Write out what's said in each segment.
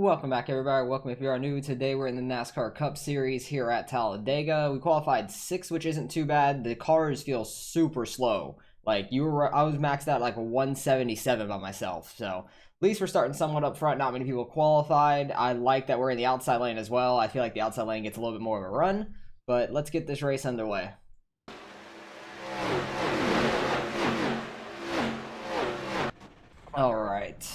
Welcome back, everybody. Welcome if you are new. Today we're in the NASCAR Cup Series here at Talladega. We qualified 6th, which isn't too bad. The cars feel super slow. I was maxed out like a 177 by myself. So at least we're starting somewhat up front. Not many people qualified. I like that we're in the outside lane as well. I feel like the outside lane gets a little bit more of a run. But let's get this race underway. All right.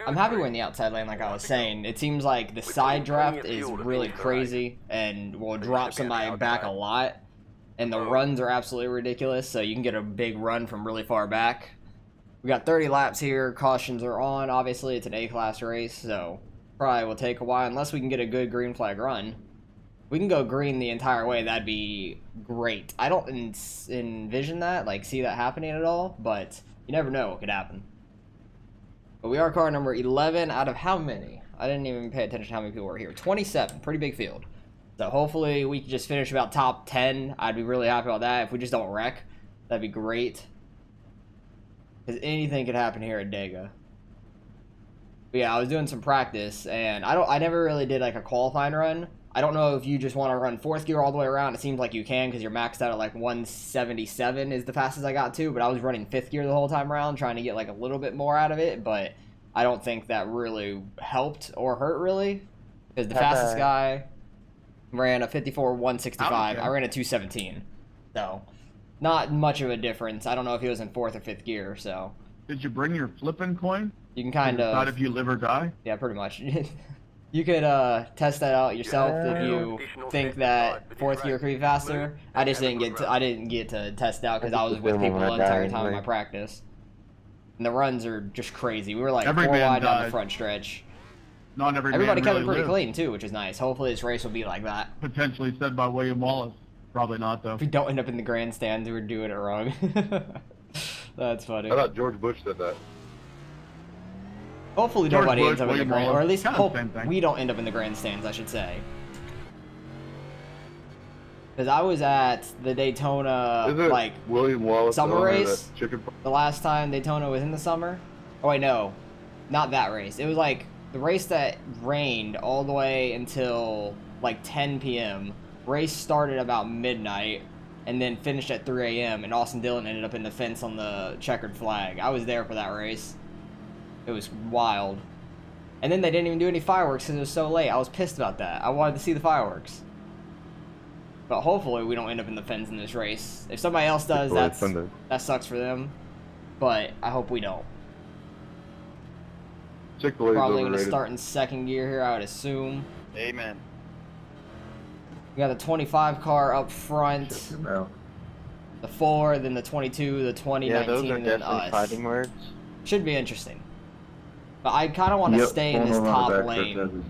I'm happy we're in the outside lane, like I was saying. It seems like the side draft is really crazy and will drop somebody back a lot. And the runs are absolutely ridiculous, so you can get a big run from really far back. We got 30 laps here. Cautions are on. Obviously, it's an A-class race, so probably will take a while unless we can get a good green flag run. If we can go green the entire way, that'd be great. I don't envision that, see that happening at all, but you never know what could happen. But we are car number 11 out of how many? I didn't even pay attention to how many people were here. 27. Pretty big field. So hopefully we can just finish about top 10. I'd be really happy about that. If we just don't wreck, that'd be great. Because anything could happen here at Dega. But yeah, I was doing some practice, and I never really did like a qualifying run. I don't know if you just want to run 4th gear all the way around. It seems like you can because you're maxed out at like 177 is the fastest I got to. But I was running 5th gear the whole time around, trying to get like a little bit more out of it. But I don't think that really helped or hurt really, because the fastest guy ran a 54.165. I ran a 217. So not much of a difference. I don't know if he was in 4th or 5th gear. So did you bring your flipping coin? You can kind of decide if you live or die. Yeah, pretty much. You could test that out yourself if you think that 4th gear could be faster. I just didn't get to test it out because I was with people the entire time of my practice. And the runs are just crazy. We were like 4 wide down the front stretch. Not everybody kept it pretty lived. clean too, which is nice. Hopefully this race will be like that. Potentially said by William Wallace. Probably not though. If we don't end up in the grandstands, we're doing it wrong. That's funny. I thought George Bush said that. Hopefully nobody ends up in the grand, or at least hope we don't end up in the grandstands, I should say. Because I was at the Daytona, William Wallace summer race, the last time Daytona was in the summer. Oh wait, no, not that race. It was like the race that rained all the way until like 10 p.m. Race started about midnight and then finished at 3 a.m. and Austin Dillon ended up in the fence on the checkered flag. I was there for that race. It was wild. And then they didn't even do any fireworks because it was so late. I was pissed about that. I wanted to see the fireworks. But hopefully we don't end up in the fence in this race. If somebody else does, that sucks for them. But I hope we don't. Probably going to start in 2nd gear here, I would assume. Amen. We got the 25 car up front. The 4, then the 22, the 20, yeah, 19, those are and then definitely us. fighting words. Should be interesting. But I kind of want to stay in this top lane.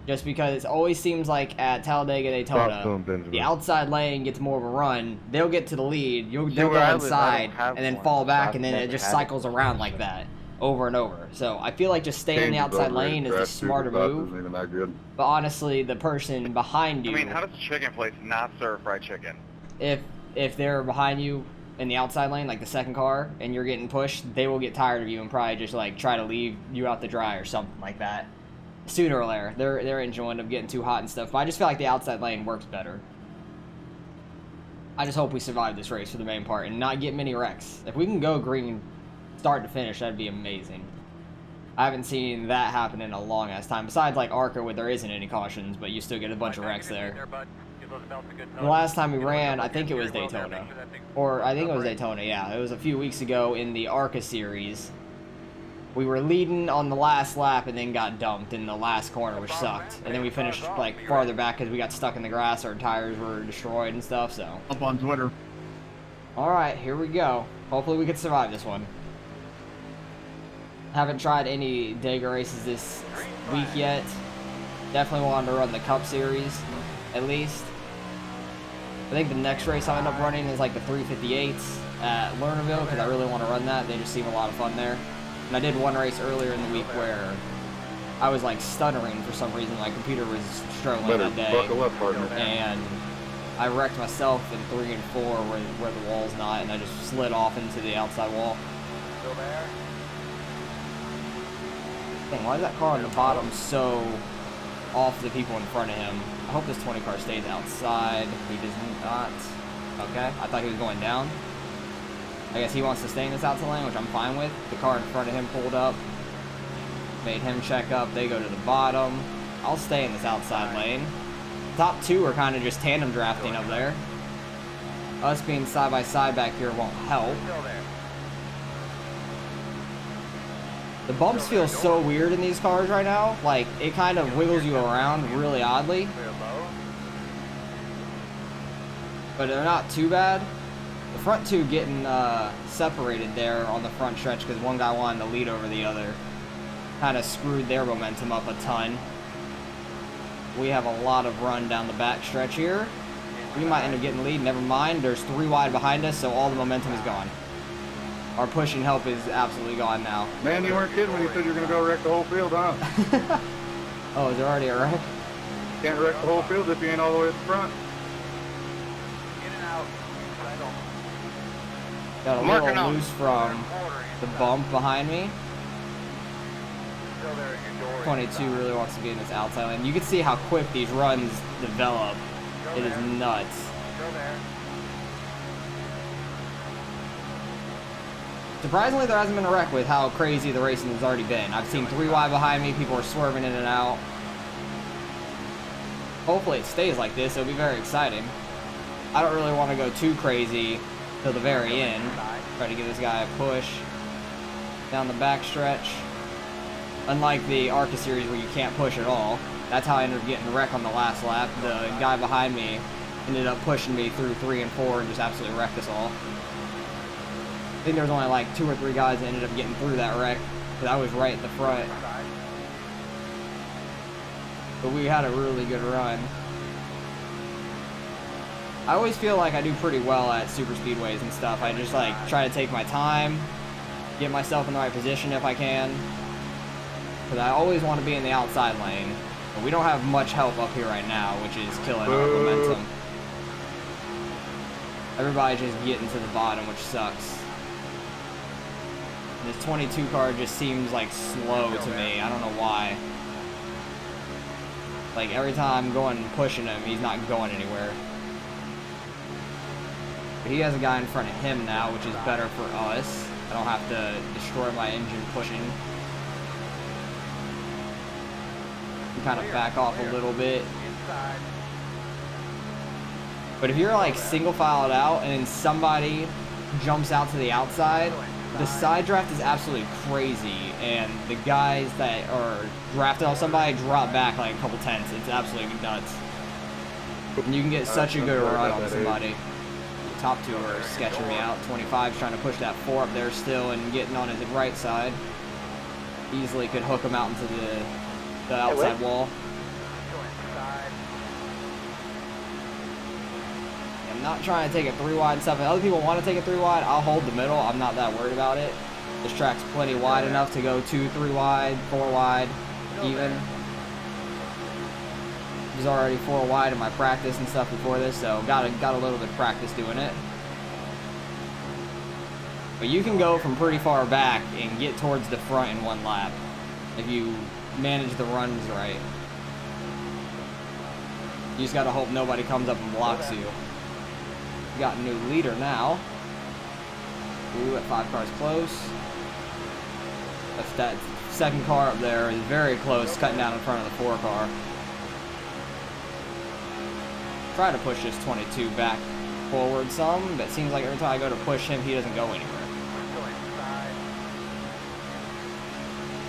Just because it always seems like at Talladega, Daytona, the outside lane gets more of a run. They'll get to the lead. They'll go inside and then fall back, and then it just cycles around like that over and over. So I feel like just staying in the outside lane is the smarter move. But honestly, the person behind you... I mean, how does a chicken place not serve fried chicken? If they're behind you in the outside lane, like the 2nd car, and you're getting pushed, they will get tired of you and probably just try to leave you out to dry or something like that. Sooner or later, they're enjoying them getting too hot and stuff. But I just feel like the outside lane works better. I just hope we survive this race for the main part and not get many wrecks. If we can go green start to finish, that'd be amazing. I haven't seen that happen in a long ass time. Besides ARCA, where there isn't any cautions, but you still get a bunch of wrecks there. The last time we ran, I think it was Daytona. Or I think it was Daytona, yeah. It was a few weeks ago in the ARCA series. We were leading on the last lap and then got dumped in the last corner, which sucked. And then we finished farther back because we got stuck in the grass. Our tires were destroyed and stuff, so. Up on Twitter. Alright, here we go. Hopefully we can survive this one. Haven't tried any Dega races this week yet. Definitely wanted to run the Cup Series, at least. I think the next race I'll end up running is like the 358s at Lernerville because I really want to run that. They just seem a lot of fun there. And I did one race earlier in the week where I was stuttering for some reason. My computer was struggling that day. And I wrecked myself in 3 and 4 where the wall's not, and I just slid off into the outside wall. Still there? Dang, why is that car on the bottom so off the people in front of him? I hope this 20 car stays outside. He does not. Okay, I thought he was going down. I guess he wants to stay in this outside lane, which I'm fine with. The car in front of him pulled up. Made him check up. They go to the bottom. I'll stay in this outside lane. Top two are kind of just tandem drafting up there. Us being side by side back here won't help. The bumps feel so weird in these cars right now. Like, it kind of wiggles you around really oddly. But they're not too bad. The front two getting separated there on the front stretch because one guy wanted to lead over the other. Kind of screwed their momentum up a ton. We have a lot of run down the back stretch here. We might end up getting the lead. Never mind. There's 3 wide behind us, so all the momentum is gone. Our pushing help is absolutely gone now. Man, you weren't kidding when you said you were going to go wreck the whole field, huh? Oh, is there already a wreck? Can't wreck the whole field if you ain't all the way at the front. In and out. Got a little loose from the bump behind me. 22 really wants to be in this outside lane. You can see how quick these runs develop. It is nuts. Surprisingly, there hasn't been a wreck with how crazy the racing has already been. I've seen 3 wide behind me. People are swerving in and out. Hopefully it stays like this. It'll be very exciting. I don't really want to go too crazy till the very end. Try to give this guy a push down the back stretch. Unlike the ARCA series where you can't push at all. That's how I ended up getting the wreck on the last lap. The guy behind me ended up pushing me through 3 and 4 and just absolutely wrecked us all. I think there was only like 2 or 3 guys that ended up getting through that wreck, because I was right at the front. But we had a really good run. I always feel like I do pretty well at super speedways and stuff. I just like try to take my time, get myself in the right position if I can. Because I always want to be in the outside lane. But we don't have much help up here right now, which is killing our momentum. Everybody's just getting to the bottom, which sucks. This 22 car just seems like slow to me. I don't know why. Like every time I'm going and pushing him, he's not going anywhere. But he has a guy in front of him now, which is better for us. I don't have to destroy my engine pushing. Kind of back off a little bit. But if you're like single filed out and then somebody jumps out to the outside, the side draft is absolutely crazy, and the guys that are drafted on somebody drop back like a couple tenths. It's absolutely nuts. And you can get such a good run on somebody. The top 2 are sketching me out. 25's trying to push that 4 up there still and getting on his right side. Easily could hook him out into the outside wall. I'm not trying to take it 3 wide and stuff. If other people want to take it 3 wide, I'll hold the middle. I'm not that worried about it. This track's plenty wide enough to go 2, 3 wide, 4 wide, even. It was already 4 wide in my practice and stuff before this, so got a little bit of practice doing it. But you can go from pretty far back and get towards the front in 1 lap if you manage the runs right. You just gotta hope nobody comes up and blocks you. We got a new leader now. Ooh, at 5 cars close. That second car up there is very close, cutting down in front of the 4 car. Try to push this 22 back forward some, but it seems like every time I go to push him, he doesn't go anywhere.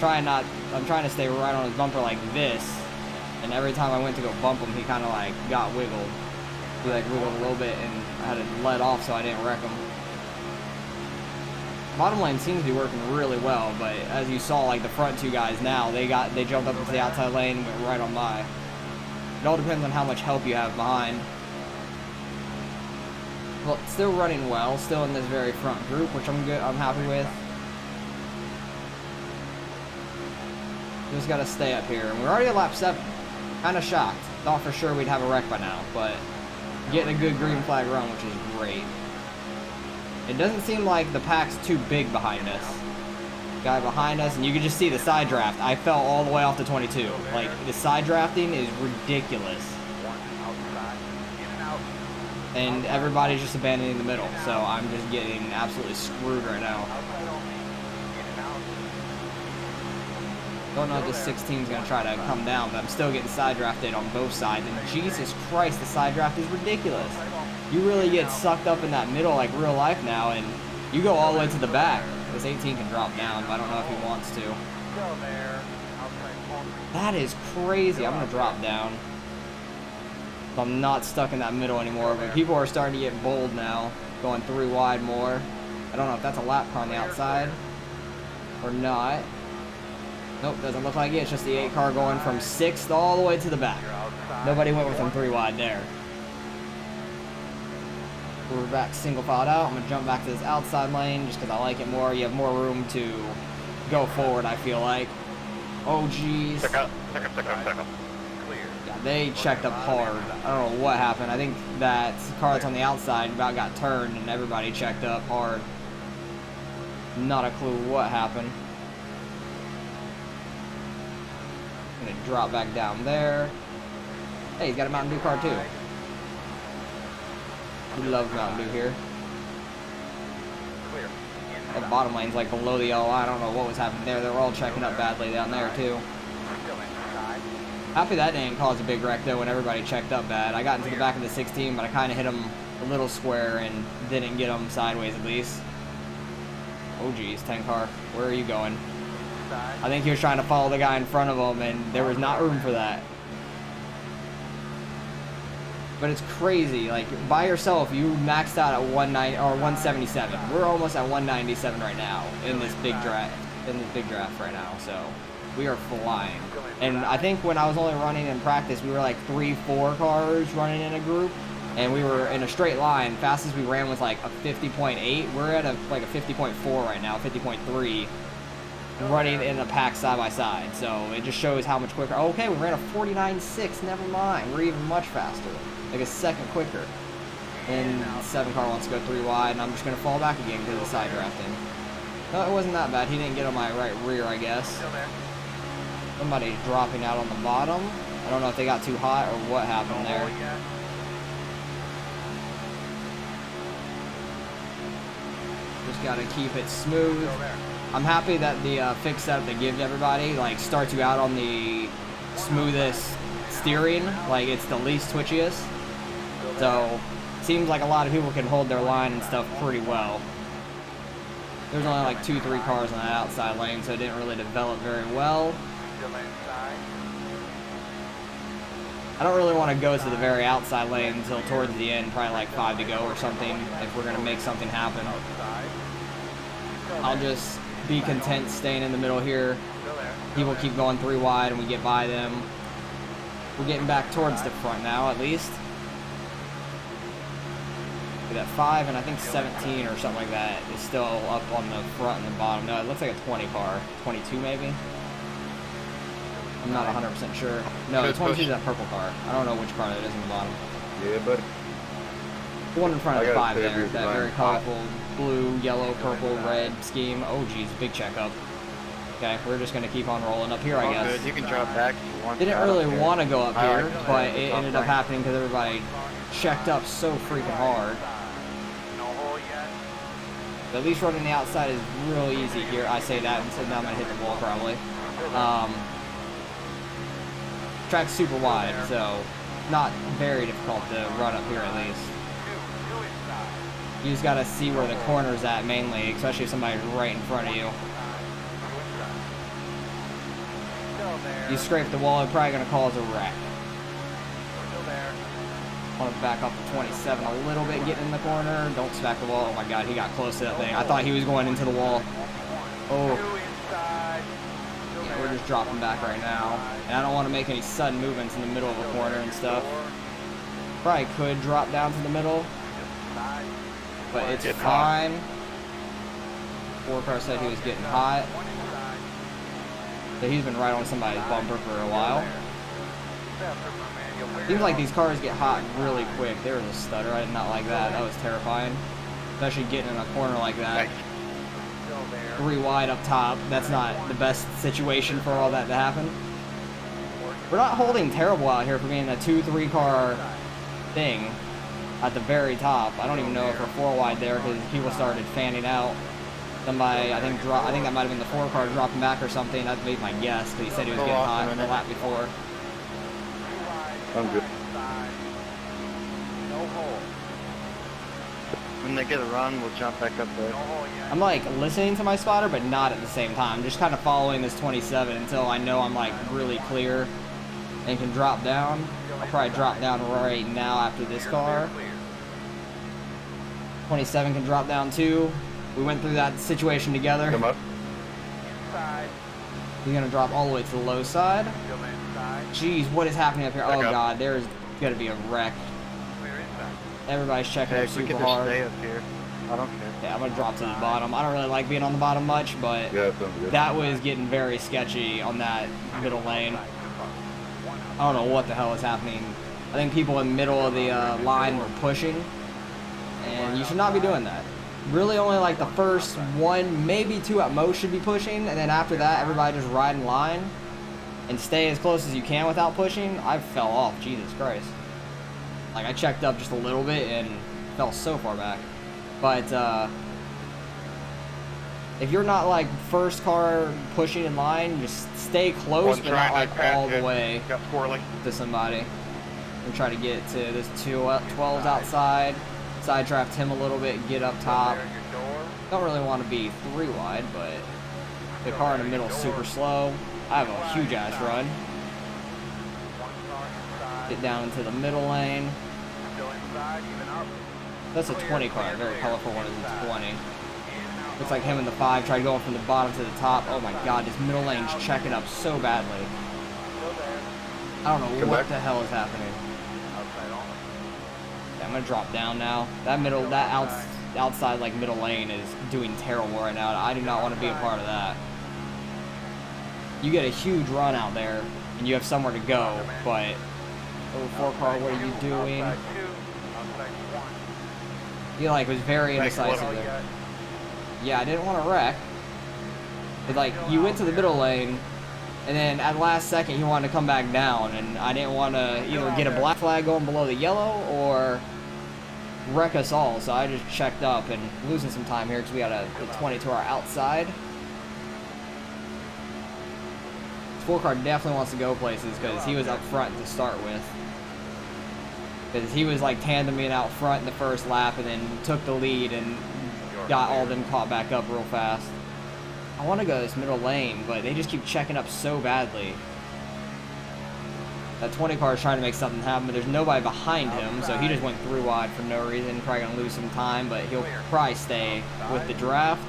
I'm trying to stay right on his bumper like this, and every time I went to go bump him, he kind of like got wiggled. He like wiggled a little bit, and I had to let off so I didn't wreck him. Bottom lane seems to be working really well, but as you saw, like the front 2 guys now, they jumped up into the outside lane and went right on by. It all depends on how much help you have behind. Well, still running well, still in this very front group, which I'm happy with. Just gotta stay up here, and we're already at lap 7. Kind of shocked. Thought for sure we'd have a wreck by now, but getting a good green flag run, which is great. It doesn't seem like the pack's too big behind us. Guy behind us, and you can just see the side draft. I fell all the way off to 22. Like, the side drafting is ridiculous. And everybody's just abandoning the middle, so I'm just getting absolutely screwed right now. Don't know if this 16 is going to try to come down, but I'm still getting side drafted on both sides. And Jesus Christ, the side draft is ridiculous. You really get sucked up in that middle like real life now, and you go all the way to the back. This 18 can drop down, but I don't know if he wants to. That is crazy. I'm going to drop down. So I'm not stuck in that middle anymore, but people are starting to get bold now, going 3 wide more. I don't know if that's a lap car on the outside or not. Nope, doesn't look like it. It's just the 8 car going from 6th all the way to the back. Nobody went with them 3 wide there. We're back single filed out. I'm going to jump back to this outside lane just because I like it more. You have more room to go forward, I feel like. Oh, geez. Check up. Yeah, they checked up hard. I don't know what happened. I think that car that's on the outside about got turned and everybody checked up hard. Not a clue what happened. Gonna drop back down there. Hey, he's got a Mountain Dew car too. We love Mountain Dew here. That bottom lane's like below the yellow line. I don't know what was happening there. They were all checking up badly down there too. Happy that didn't cause a big wreck though when everybody checked up bad. I got into the back of the 16, but I kind of hit him a little square and didn't get him sideways at least. Oh geez, 10 car. Where are you going? I think he was trying to follow the guy in front of him, and there was not room for that. But it's crazy. Like, by yourself, you maxed out at 190 or 177. We're almost at 197 right now in this big draft. Right now, so we are flying. And I think when I was only running in practice, we were like 3-4 cars running in a group, and we were in a straight line. Fastest we ran was like a 50.8. We're at like a 50.4 right now, 50.3. Running in a pack side by side, so it just shows how much quicker. Oh, okay, we ran a 49.6. Never mind, we're even much faster, like a second quicker. And 7 car wants to go 3 wide, and I'm just gonna fall back again because of the side drafting. No, it wasn't that bad. He didn't get on my right rear, I guess. Somebody dropping out on the bottom. I don't know if they got too hot or what happened there. Just gotta keep it smooth. I'm happy that the fixed setup they give to everybody like starts you out on the smoothest steering, like it's the least twitchiest. So seems like a lot of people can hold their line and stuff pretty well. There's only like 2-3 cars on the outside lane, so it didn't really develop very well. I don't really want to go to the very outside lane until towards the end, probably like 5 to go or something, if we're gonna make something happen. I'll just be content staying in the middle here. People keep going 3 wide and we get by them. We're getting back towards the front now, at least. Look at that 5 and I think 17 or something like that is still up on the front and the bottom. No, it looks like a 20 car. 22 maybe? I'm not 100% sure. No, the 22 is that purple car. I don't know which car that is in the bottom. Yeah, buddy. The one in front of the 5 there, that very colorful blue, yellow, purple, red scheme. Oh geez, big checkup. Okay, we're just gonna keep on rolling up here, I guess. Good. You can drop back if you want. Didn't really want to go up here, but it ended up happening because everybody checked up so freaking hard. But at least running the outside is real easy here. I say that, and so now I'm gonna hit the wall probably. Track's super wide, so not very difficult to run up here at least. You just gotta see where the corner's at mainly, especially if somebody's right in front of you. You scrape the wall, it's probably gonna cause a wreck. I want to back up to 27 a little bit, getting in the corner. Don't smack the wall. Oh my god, he got close to that thing. I thought he was going into the wall. Oh. Yeah, we're just dropping back right now. And I don't want to make any sudden movements in the middle of a corner and stuff. Probably could drop down to the middle. But it's fine. 4-car said he was getting hot. So he's been right on somebody's bumper for a while. Seems like these cars get hot really quick. There was a stutter. I did not like that. That was terrifying. Especially getting in a corner like that. 3 wide up top. That's not the best situation for all that to happen. We're not holding terrible out here for being a 2-3 car thing at the very top. I don't even know if we're 4 wide there because people started fanning out. Somebody, I think that might have been the 4 car dropping back or something. That'd be my guess because he said he was getting hot the lap before. I'm good. When they get a run, we'll jump back up there. I'm like listening to my spotter, but not at the same time. Just kind of following this 27 until I know I'm like really clear and can drop down. I'll probably drop down right now after this car. 27 can drop down too. We went through that situation together. Come up. He's gonna drop all the way to the low side. Jeez, what is happening up here? Oh god, there's gonna be a wreck. Everybody's checking Hey, up if we super could just hard. stay up here, I don't care. Yeah, I'm gonna drop to the bottom. I don't really like being on the bottom much, but Yeah, that sounds good. that was getting very sketchy on that middle lane. I don't know what the hell is happening. I think people in the middle of the line were pushing, and you should not be doing that. Really only like the first 1, maybe 2 at most should be pushing, and then after that, everybody just ride in line and stay as close as you can without pushing. I fell off, Jesus Christ. Like, I checked up just a little bit and fell so far back. But, if you're not, like, first car pushing in line, just stay close, but not, like, all the way Got poorly. to somebody. We try to get to this 12s outside, side draft him a little bit, get up top. Don't really want to be 3 wide, but the car in the middle is super slow. I have a huge ass run. Get down into the middle lane. That's a 20 car, a very colorful one is a 20. Looks like him in the 5 tried going from the bottom to the top. Oh my god, this middle lane's checking up so badly. I don't know what the hell is happening. Yeah, I'm gonna drop down now. That outside like middle lane is doing terrible right now. I do not want to be a part of that. You get a huge run out there, and you have somewhere to go, but oh, 4 car, what are you doing? He like was very indecisive there. Yeah, I didn't want to wreck. But like, you went to the middle lane, and then at last second you wanted to come back down, and I didn't want to either get a black flag going below the yellow or wreck us all, so I just checked up and losing some time here because we got a 20 to our outside. 4 car definitely wants to go places because he was up front to start with. Because he was like tandeming out front in the first lap and then took the lead and got all of them caught back up real fast. I want to go this middle lane, but they just keep checking up so badly. That 20 car is trying to make something happen, but there's nobody behind him, so he just went 3 wide for no reason. Probably gonna lose some time, but he'll probably stay with the draft.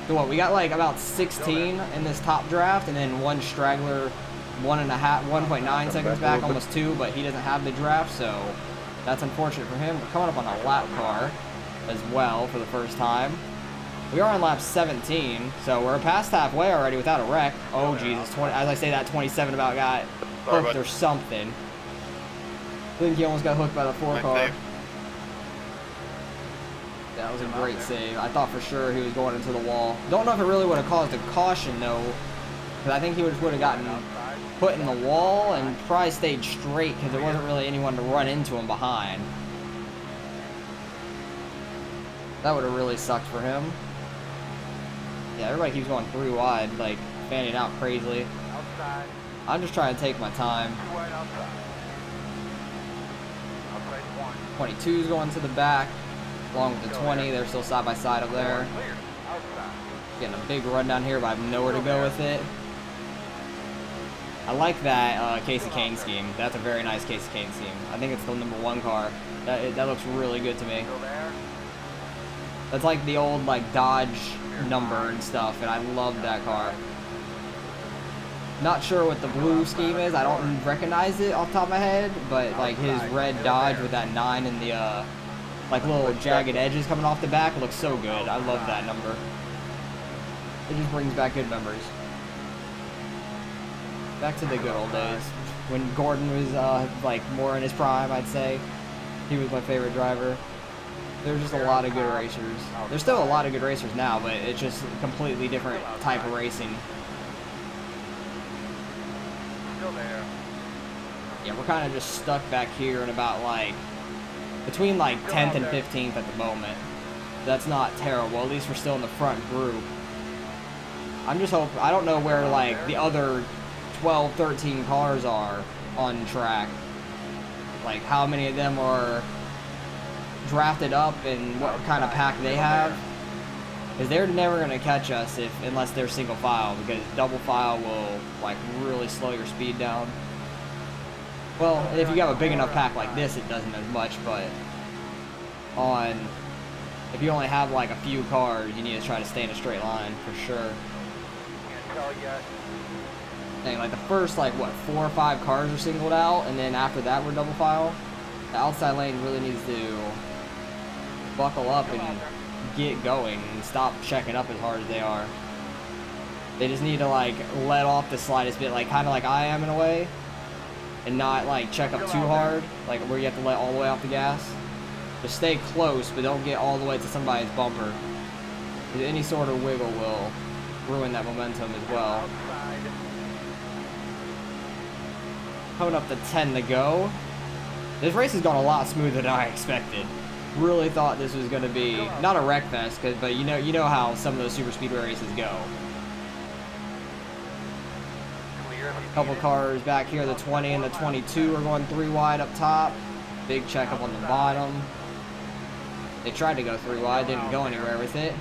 So what, we got like about 16 in this top draft, and then 1 straggler, 1.9 seconds back, almost 2, but he doesn't have the draft, so that's unfortunate for him. We're coming up on a lap car as well for the first time. We are on lap 17, so we're past halfway already without a wreck. Oh Jesus, as I say that, 27 about got hooked or something. I think he almost got hooked by the 4 car. That was a great save. I thought for sure he was going into the wall. Don't know if it really would have caused a caution though, because I think he would have gotten put in the wall and probably stayed straight because there wasn't really anyone to run into him behind. That would have really sucked for him. Yeah, everybody keeps going 3 wide, like fanning out crazily. I'm just trying to take my time. 22's going to the back, along with the 20. They're still side by side up there. Getting a big run down here, but I have nowhere to go with it. I like that Casey Kane scheme. That's a very nice Casey Kane scheme. I think it's the #1 car. That looks really good to me. That's like the old like Dodge number and stuff, and I love that car. Not sure what the blue scheme is. I don't recognize it off the top of my head, but like his red Dodge with that 9 and the like little jagged edges coming off the back looks so good. I love that number. It just brings back good memories. Back to the good old days when Gordon was like more in his prime, I'd say. He was my favorite driver. There's just a lot of good racers. There's still a lot of good racers now, but it's just a completely different type of racing. Still there. Yeah, we're kind of just stuck back here in about like between like 10th and 15th at the moment. That's not terrible. At least we're still in the front group. I'm just hoping. I don't know where like the other 12, 13 cars are on track. Like how many of them are drafted up and what kind of pack they have. Because they're never going to catch us unless they're single file, because double file will like really slow your speed down. Well, and if you have a big enough pack like this, it doesn't as much, but if you only have like a few cars, you need to try to stay in a straight line for sure. Can't tell yet. Dang, like the first like what 4 or 5 cars are singled out, and then after that we're double file. The outside lane really needs to buckle up and get going and stop checking up as hard as they are. They just need to like let off the slightest bit, like kind of like I am in a way, and not like check up too hard, like where you have to let all the way off the gas. Just stay close, but don't get all the way to somebody's bumper. Because any sort of wiggle will ruin that momentum as well. Coming up to 10 to go. This race has gone a lot smoother than I expected. Really thought this was going to be not a wreck fest, but you know how some of those super speedway races go. Couple cars back here, the 20 and the 22 are going 3 wide up top. Big checkup on the bottom. They tried to go 3 wide, didn't go anywhere with it.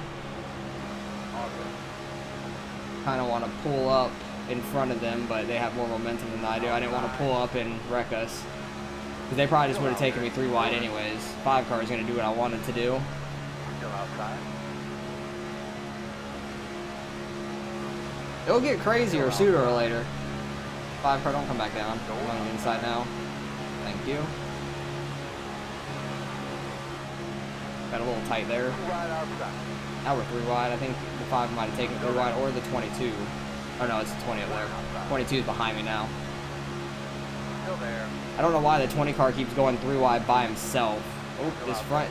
Kind of want to pull up in front of them, but they have more momentum than I do. I didn't want to pull up and wreck us, because they probably just would have taken me 3 wide anyways. 5 car is going to do what I wanted to do. Still outside. It'll get crazier sooner or later. 5 car, don't come back down. I'm on the inside now. Thank you. Got a little tight there. Right outside. Now we're 3 wide. I think the 5 might have taken 3 wide, or the 22. Oh no, it's the 20 up there. 22 is behind me now. Still there. I don't know why the 20 car keeps going 3 wide by himself. Oh, this front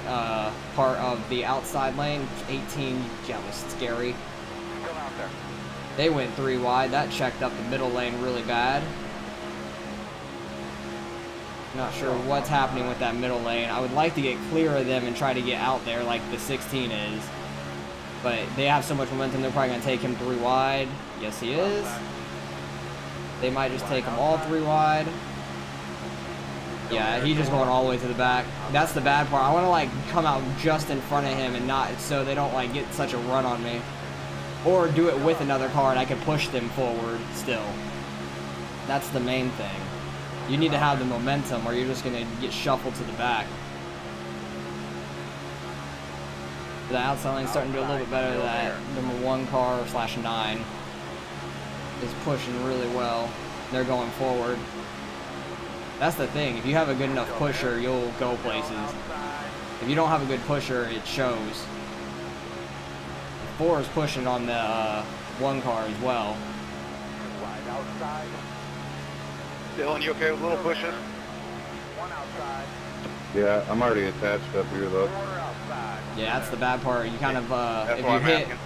part of the outside lane, 18, yeah, was scary. Still out there. They went 3 wide. That checked up the middle lane really bad. Not sure what's happening with that middle lane. I would like to get clear of them and try to get out there like the 16 is. But they have so much momentum, they're probably going to take him 3 wide. Yes, he is. They might just take him all 3 wide. Yeah, he's just going all the way to the back. That's the bad part. I want to like come out just in front of him and not, so they don't like get such a run on me. Or do it with another car and I can push them forward still. That's the main thing. You need to have the momentum or you're just going to get shuffled to the back. The outside lane's starting to do a little bit better. That number 1 car / 9 is pushing really well. They're going forward. That's the thing. If you have a good enough pusher, you'll go places. If you don't have a good pusher, it shows. 4 is pushing on the 1 car as well. Wide outside. Dylan, you okay with little pushes? 1 outside. Yeah, I'm already attached up here though. 4 outside. Yeah, that's the bad part. You kind of That's if what you I'm hit asking.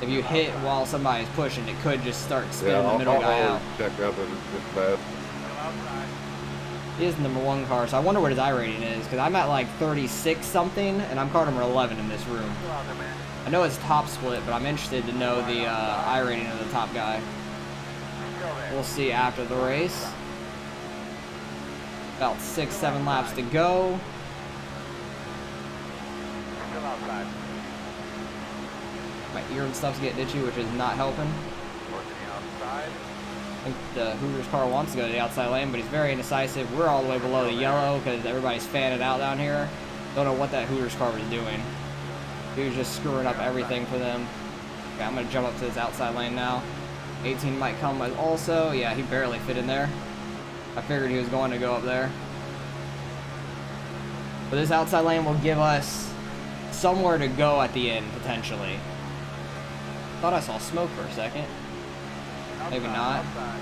if you hit while somebody's pushing, it could just start Yeah, spinning the I'll middle guy out. always check up if it's bad. Still outside. He is the number 1 car, so I wonder what his iRating is, because I'm at like 36 something, and I'm car number 11 in this room. Still out there, man. I know it's top split, but I'm interested to know the iRating of the top guy. Still there. We'll see after the race. About 6-7 laps to go. Still outside. My ear and stuff's getting itchy, which is not helping. Working the outside. I think the Hooters car wants to go to the outside lane, but he's very indecisive. We're all the way below the yellow because everybody's fanning out down here. Don't know what that Hooters car was doing. He was just screwing up everything for them. Okay, I'm going to jump up to this outside lane now. 18 might come also. Yeah, he barely fit in there. I figured he was going to go up there. But this outside lane will give us somewhere to go at the end, potentially. Thought I saw smoke for a second. Maybe not. Outside.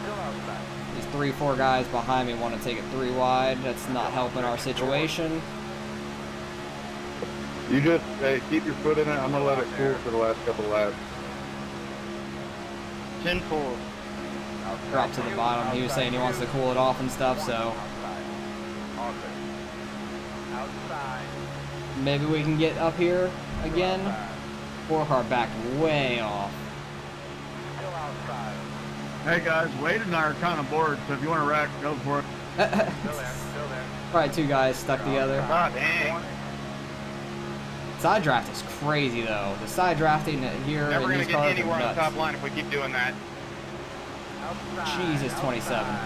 Still outside. These 3-4 guys behind me want to take it 3 wide. That's not helping our situation. You just, hey, keep your foot in it. I'm gonna let it cool for the last couple laps. 10-4. Drop to the bottom. He was saying he wants to cool it off and stuff, so Outside. maybe we can get up here again. 4-car backed way off. Still outside. Hey guys, Wade and I are kind of bored, so if you want to wreck, go for it. Still there. Still there. Probably 2 guys stuck together. Ah, dang. Side draft is crazy though. The side drafting here Never in gonna these get cars anywhere are on the top nuts. line if we keep doing that. Outside. Jesus, 27.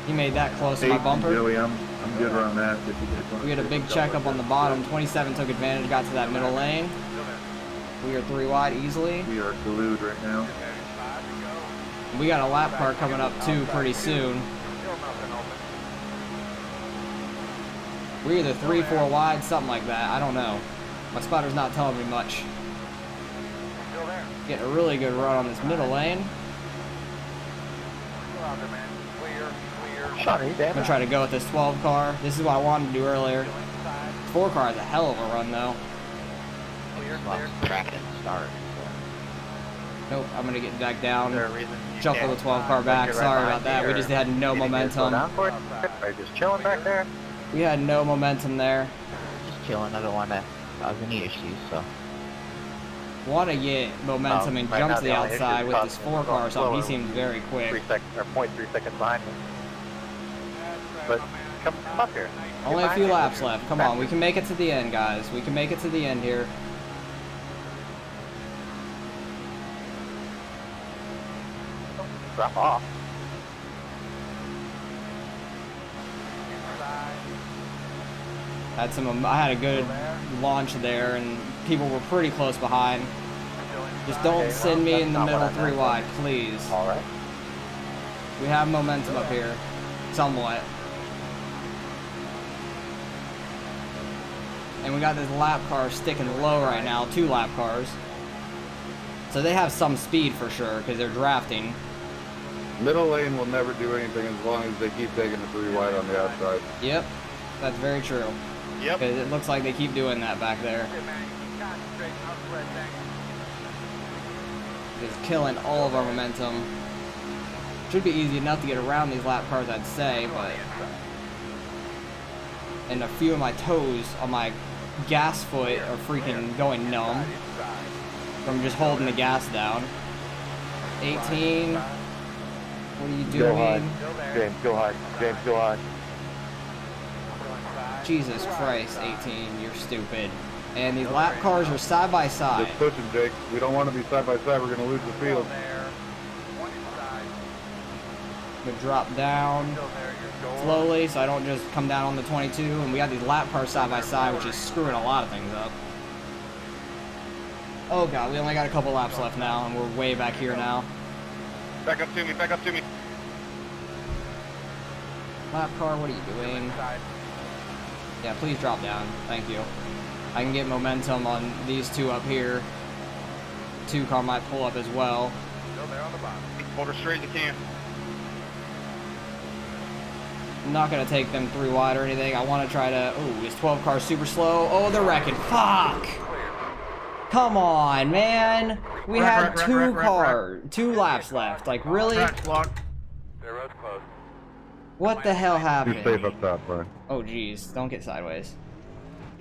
He made that close to Hey, my bumper. Joey, I'm good around that. If you just want We had a big checkup on the bottom. 27 took advantage, got to that middle lane. Still there. We are 3 wide easily. We are glued right now. 5 to go. We got a lap car coming up too pretty soon. Still nothing open. We're either 3-4 wide, something like that. I don't know. My spotter's not telling me much. Still there. Getting a really good run on this middle lane. Still out there, man. Clear. Sorry, I'm gonna try to go with this 12 car. This is what I wanted to do earlier. Still inside. 4 car is a hell of a run though. Clear. Track it start. Nope, I'm gonna get back down. Is there a reason you Shuffle can't the 12 car back. get right Sorry behind about that. me, We or just had no you need me to slow momentum. down for it? Are you just chilling back there? We had no momentum there. Just chilling. I don't want to cause any issues, so. Want to get momentum and right jump now to the the only issue outside is with this causing 4 car or something. He slower. seemed very quick. 0.3 seconds behind me. But come up here. Only a few laps left. Come on, we can make it to the end, guys. We can make it to the end here. Drop off. I had a good launch there, and people were pretty close behind. Just don't send me in the middle 3 wide, please. All right. We have momentum up here, somewhat. And we got this lap car sticking low right now, 2 lap cars. So they have some speed for sure, because they're drafting. Middle lane will never do anything as long as they keep taking the 3 wide on the outside. Yep, that's very true. Yep. Because it looks like they keep doing that back there. Just killing all of our momentum. Should be easy enough to get around these lap cars, I'd say, but... And a few of my toes on my gas foot are freaking going numb from just holding the gas down. 18. What are you doing? James, go hard. James, go hard. Jesus Christ, 18, you're stupid. And these lap cars are side by side. Just push them, Jake. We don't want to be side by side. We're going to lose the field. I'm gonna drop down slowly so I don't just come down on the 22. And we got these lap cars side by side, which is screwing a lot of things up. Oh god, we only got a couple laps left now, and we're way back here now. Back up to me, back up to me. Lap car, what are you doing? Yeah, please drop down. Thank you. I can get momentum on these 2 up here. 2 car might pull up as well. Still there on the bottom. Hold her straight as you can. I'm not going to take them 3 wide or anything. I want to try to... Ooh, is 12 car super slow? Oh, they're wrecking. Fuck! Come on, man! We had 2 laps left. Like, really? Track block. Their road's closed. What the hell Be safe happened? up top, Brian. Oh, jeez. Don't get sideways.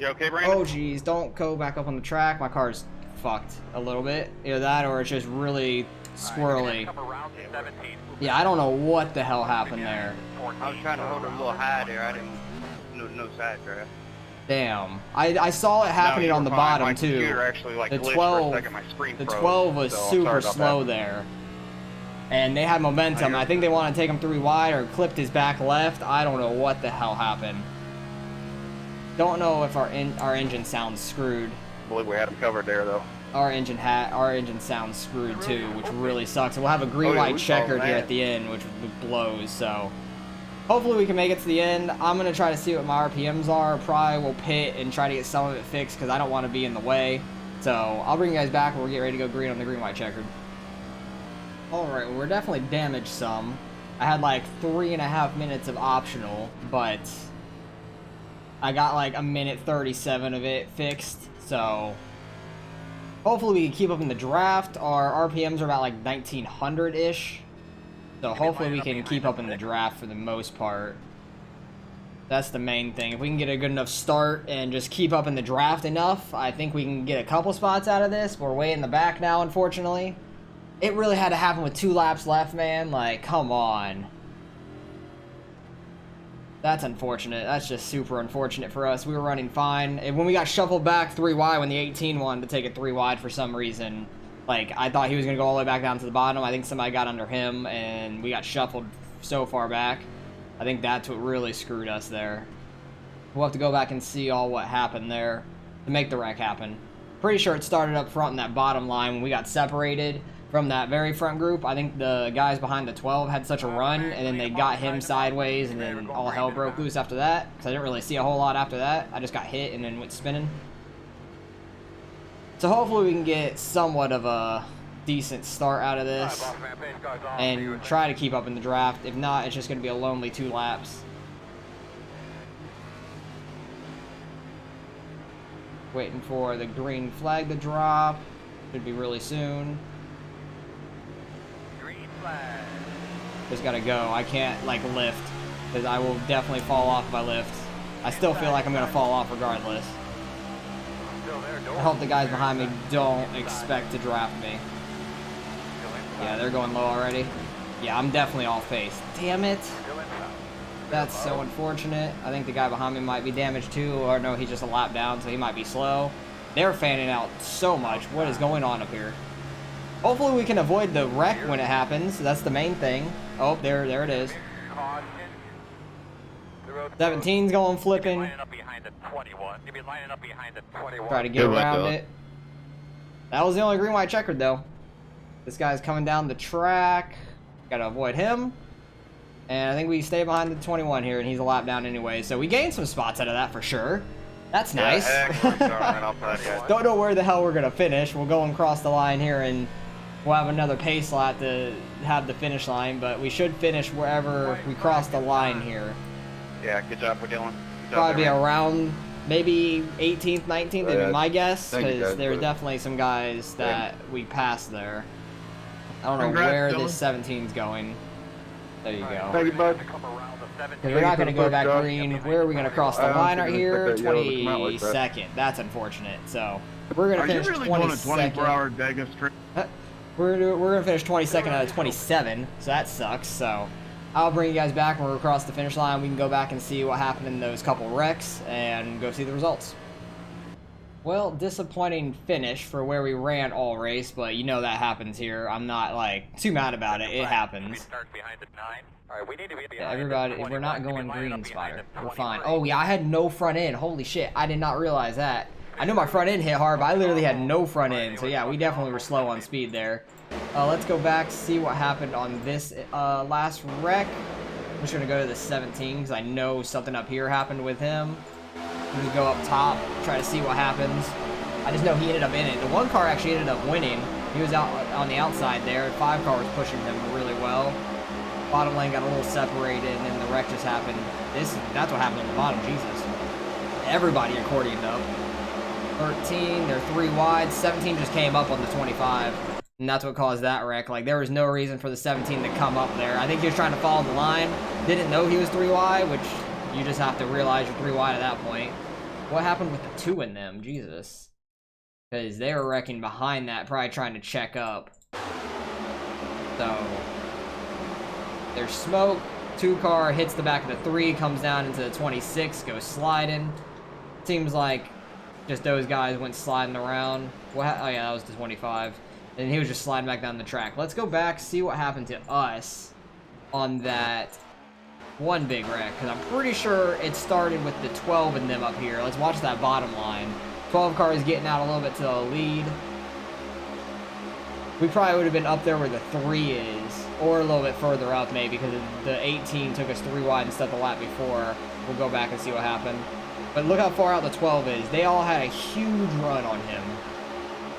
You okay, Brandon? Oh, jeez. Don't go back up on the track. My car's fucked a little bit. Either that or it's just really squirrely. Come around to 17. Yeah, I don't know what the hell happened there. I was trying to hold her a little high there. I didn't. No side draft. Damn. I saw it happening No, you on were the fine. bottom, My too. computer actually, like, The glitched 12 for a second. My screen The froze, 12 was so I'm super sorry about slow that. there. And they had momentum. I think they want to take him 3 wide or clipped his back left. I don't know what the hell happened. Don't know if our engine sounds screwed. I believe we had him covered there, though. Our engine sounds screwed too, which really sucks. And we'll have a Oh, green-white yeah, checkered here man. at the end, which blows. So hopefully we can make it to the end. I'm gonna try to see what my RPMs are. Probably will pit and try to get some of it fixed because I don't want to be in the way. So I'll bring you guys back when we get ready to go green on the green-white checkered. All right, well, we're definitely damaged some. I had like 3.5 minutes of optional, but I got like a minute 37 of it fixed, so hopefully we can keep up in the draft. Our RPMs are about like 1900-ish, so hopefully we can keep up in the draft for the most part. That's the main thing. If we can get a good enough start and just keep up in the draft enough, I think we can get a couple spots out of this. We're way in the back now, unfortunately. It really had to happen with 2 laps left, man. Like, come on. That's unfortunate. That's just super unfortunate for us. We were running fine. And when we got shuffled back 3 wide, when the 18 wanted to take it 3 wide for some reason, like, I thought he was going to go all the way back down to the bottom. I think somebody got under him, and we got shuffled so far back. I think that's what really screwed us there. We'll have to go back and see all what happened there to make the wreck happen. Pretty sure it started up front in that bottom line when we got separated from that very front group. I think the guys behind the 12 had such a run, and then they got him sideways, and then all hell broke loose after that, because I didn't really see a whole lot after that. I just got hit and then went spinning. So hopefully we can get somewhat of a decent start out of this and try to keep up in the draft. If not, it's just going to be a lonely 2 laps. Waiting for the green flag to drop. Should be really soon. Green flag. Just gotta go. I can't like lift, because I will definitely fall off if I lift. I still feel like I'm gonna fall off regardless. I hope the guys behind me don't expect to draft me. Yeah, they're going low already. Yeah, I'm definitely off pace. Damn it. That's so unfortunate. I think the guy behind me might be damaged too, or no, he's just a lap down, so he might be slow. They're fanning out so much. What is going on up here? Hopefully we can avoid the wreck when it happens. That's the main thing. Oh, there it is. 17's going flipping. Try to get around it. That was the only green white checkered though. This guy's coming down the track. Gotta avoid him. And I think we stay behind the 21 here, and he's a lap down anyway. So we gained some spots out of that for sure. That's nice. Don't know where the hell we're gonna finish. We'll go and cross the line here, and we'll have another pace lap to have the finish line. But we should finish wherever we cross the line here. Yeah, good job, we're doing. Probably be around maybe 18th, 19th would be my guess, because there are definitely some guys that we passed there. I don't know where this 17's going. There you go. Thank you, bud. We're not going to go back green. Where are we going to cross the line right here? 22nd. That's unfortunate. So we're going to finish 22nd. Are you really doing a 24-hour Vegas trip? We're going to finish 22nd out of 27, so that sucks. So I'll bring you guys back when we're across the finish line. We can go back and see what happened in those couple wrecks and go see the results. Well, disappointing finish for where we ran all race, but you know that happens here. I'm not like too mad about it. It happens. Yeah, everybody, we're not going green, Spider. We're fine. Oh yeah, I had no front end. Holy shit, I did not realize that. I knew my front end hit hard, but I literally had no front end. So yeah, we definitely were slow on speed there. Let's go back, see what happened on this last wreck. I'm just gonna go to the 17 because I know something up here happened with him. I'm gonna go up top, try to see what happens. I just know he ended up in it. The 1 car actually ended up winning. He was out on the outside there. 5 car was pushing him really well. Bottom lane got a little separated, and then the wreck just happened. That's what happened on the bottom. Jesus. Everybody accordioned up. 13, they're 3 wide. 17 just came up on the 25, and that's what caused that wreck. Like, there was no reason for the 17 to come up there. I think he was trying to follow the line. Didn't know he was 3 wide, which you just have to realize you're 3 wide at that point. What happened with the 2 in them? Jesus. Because they were wrecking behind that, probably trying to check up. So there's smoke. 2 car hits the back of the 3, comes down into the 26, goes sliding. Seems like just those guys went sliding around. Oh yeah, that was the 25. And he was just sliding back down the track. Let's go back, see what happened to us on that one big wreck, because I'm pretty sure it started with the 12 in them up here. Let's watch that bottom line. 12 car is getting out a little bit to the lead. We probably would have been up there where the 3 is, or a little bit further up maybe, because the 18 took us 3 wide instead of the lap before. We'll go back and see what happened. But look how far out the 12 is. They all had a huge run on him,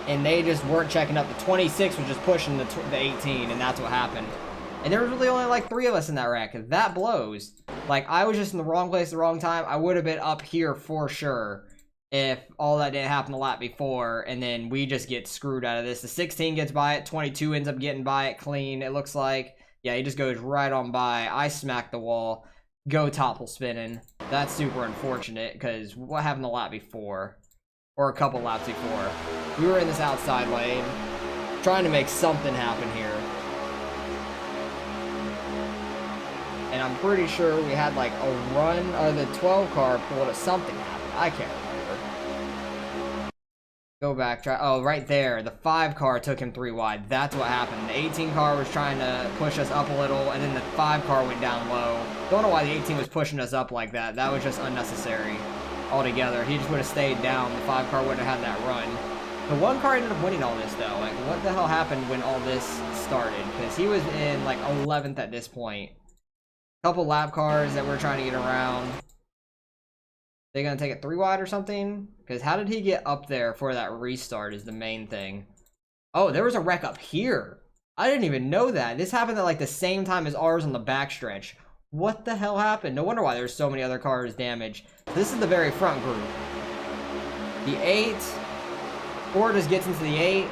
and they just weren't checking up. The 26 was just pushing the 18, and that's what happened. And there was really only like 3 of us in that wreck. That blows. Like, I was just in the wrong place at the wrong time. I would have been up here for sure if all that didn't happen the lap before, and then we just get screwed out of this. The 16 gets by it, 22 ends up getting by it clean, it looks like. Yeah, he just goes right on by. I smack the wall, go topple spinning. That's super unfortunate, because what happened the lap before? Or a couple laps before? We were in this outside lane, trying to make something happen here. And I'm pretty sure we had like a run, or the 12 car pulled it, something happened. I can't remember. Go back, try. Oh, right there. The 5 car took him 3 wide. That's what happened. The 18 car was trying to push us up a little, and then the 5 car went down low. Don't know why the 18 was pushing us up like that. That was just unnecessary altogether. He just would have stayed down. The 5 car wouldn't have had that run. The 1 car ended up winning all this, though. Like, what the hell happened when all this started? Because he was in, like, 11th at this point. Couple lap cars that we're trying to get around. They gonna take it 3 wide or something? Because how did he get up there for that restart is the main thing. Oh, there was a wreck up here. I didn't even know that. This happened at like the same time as ours on the backstretch. What the hell happened? No wonder why there's so many other cars damaged. This is the very front group. The 8. 4 just gets into the 8.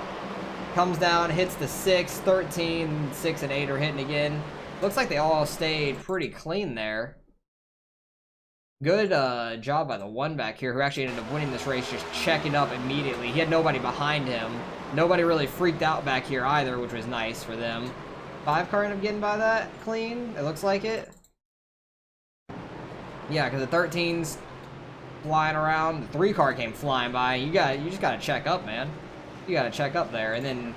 Comes down, hits the 6. 13, 6, and 8 are hitting again. Looks like they all stayed pretty clean there. Good job by the 1 back here, who actually ended up winning this race, just checking up immediately. He had nobody behind him. Nobody really freaked out back here either, which was nice for them. 5 car ended up getting by that clean. It looks like it. Yeah, because the 13's flying around. The 3 car came flying by. You just gotta check up, man. You gotta check up there. And then,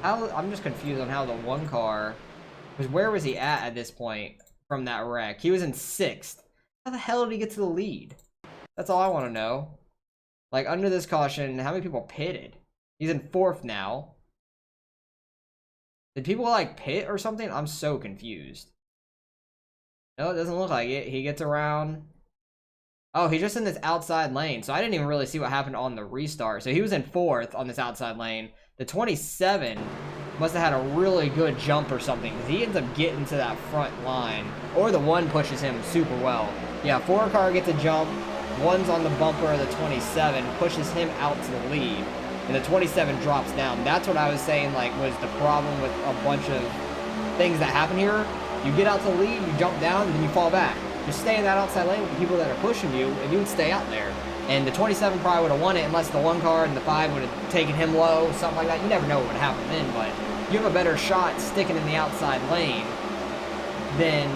I'm just confused on how the 1 car, because where was he at this point from that wreck? He was in 6th. How the hell did he get to the lead? That's all I want to know. Like, under this caution, how many people pitted? He's in 4th now. Did people, like, pit or something? I'm so confused. No, it doesn't look like it. He gets around. Oh, he's just in this outside lane. So I didn't even really see what happened on the restart. So he was in 4th on this outside lane. The 27 must have had a really good jump or something, because he ends up getting to that front line. Or the 1 pushes him super well. Yeah, 4 car gets a jump. 1's on the bumper of the 27, pushes him out to the lead. And the 27 drops down. That's what I was saying, like, was the problem with a bunch of things that happen here. You get out to the lead, you jump down, and then you fall back. Just stay in that outside lane with the people that are pushing you, and you would stay out there. And the 27 probably would have won it unless the 1 car and the 5 would have taken him low, something like that. You never know what would happen then, but you have a better shot sticking in the outside lane than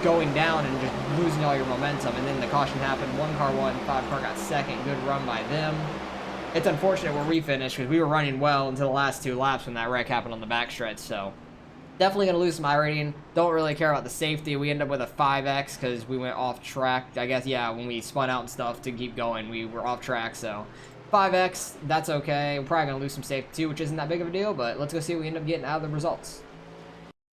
going down and just losing all your momentum. And then the caution happened. 1 car won, 5 car got 2nd. Good run by them. It's unfortunate where we finished, because we were running well until the last 2 laps when that wreck happened on the backstretch. So definitely going to lose some iRating. Don't really care about the safety. We end up with a 5X because we went off track. I guess, yeah, when we spun out and stuff to keep going, we were off track. So 5X, that's okay. We're probably going to lose some safety too, which isn't that big of a deal. But let's go see what we end up getting out of the results.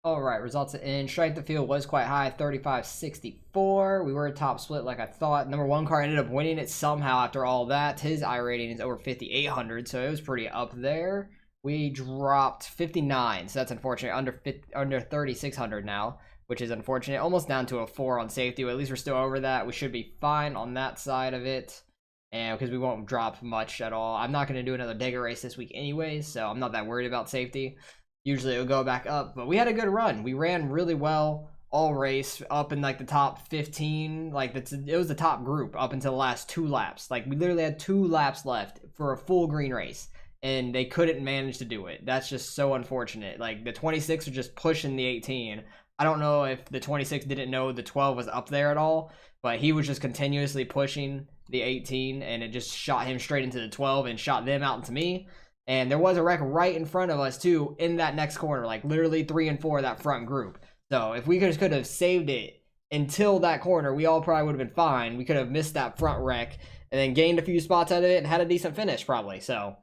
Alright, results in. Strength of field was quite high, 35.64. We were a top split like I thought. Number 1 car ended up winning it somehow after all that. His iRating is over 5,800, so it was pretty up there. We dropped 59, so that's unfortunate. Under 3,600 now, which is unfortunate. Almost down to a 4 on safety, but at least we're still over that. We should be fine on that side of it, and because we won't drop much at all. I'm not going to do another Dega race this week anyways, so I'm not that worried about safety. Usually it'll go back up, but we had a good run. We ran really well all race, up in like the top 15. Like, it was the top group up until the last 2 laps. Like, we literally had 2 laps left for a full green race, and they couldn't manage to do it. That's just so unfortunate. Like, the 26 was just pushing the 18. I don't know if the 26 didn't know the 12 was up there at all, but he was just continuously pushing the 18, and it just shot him straight into the 12 and shot them out into me. And there was a wreck right in front of us too, in that next corner, like literally 3 and 4 of that front group. So if we could have saved it until that corner, we all probably would have been fine. We could have missed that front wreck and then gained a few spots out of it and had a decent finish probably. So,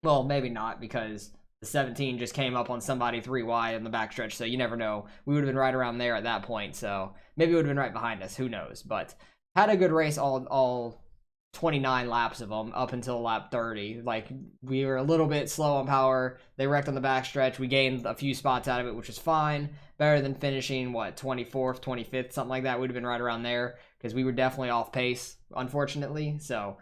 well, maybe not, because the 17 just came up on somebody 3 wide in the backstretch. So you never know. We would have been right around there at that point. So maybe it would have been right behind us. Who knows? But had a good race all 29 laps of them up until lap 30. Like, we were a little bit slow on power. They wrecked on the backstretch. We gained a few spots out of it, which was fine. Better than finishing, what, 24th, 25th, something like that. Would have been right around there because we were definitely off pace, unfortunately. So,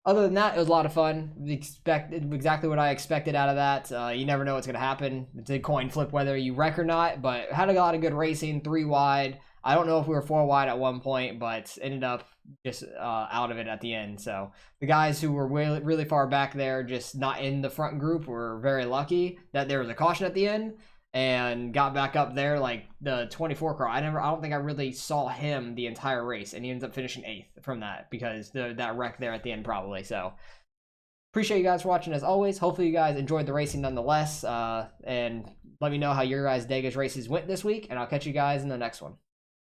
other than that, it was a lot of fun. Expected exactly what I expected out of that. You never know what's going to happen. It's a coin flip whether you wreck or not, but had a lot of good racing, 3 wide. I don't know if we were 4 wide at one point, but ended up just out of it at the end. So the guys who were really, really far back there, just not in the front group, were very lucky that there was a caution at the end and got back up there. Like the 24 car, I don't think I really saw him the entire race, and he ends up finishing 8th from that because that wreck there at the end probably. So appreciate you guys for watching as always. Hopefully you guys enjoyed the racing nonetheless, and let me know how your guys' Degas races went this week, and I'll catch you guys in the next one.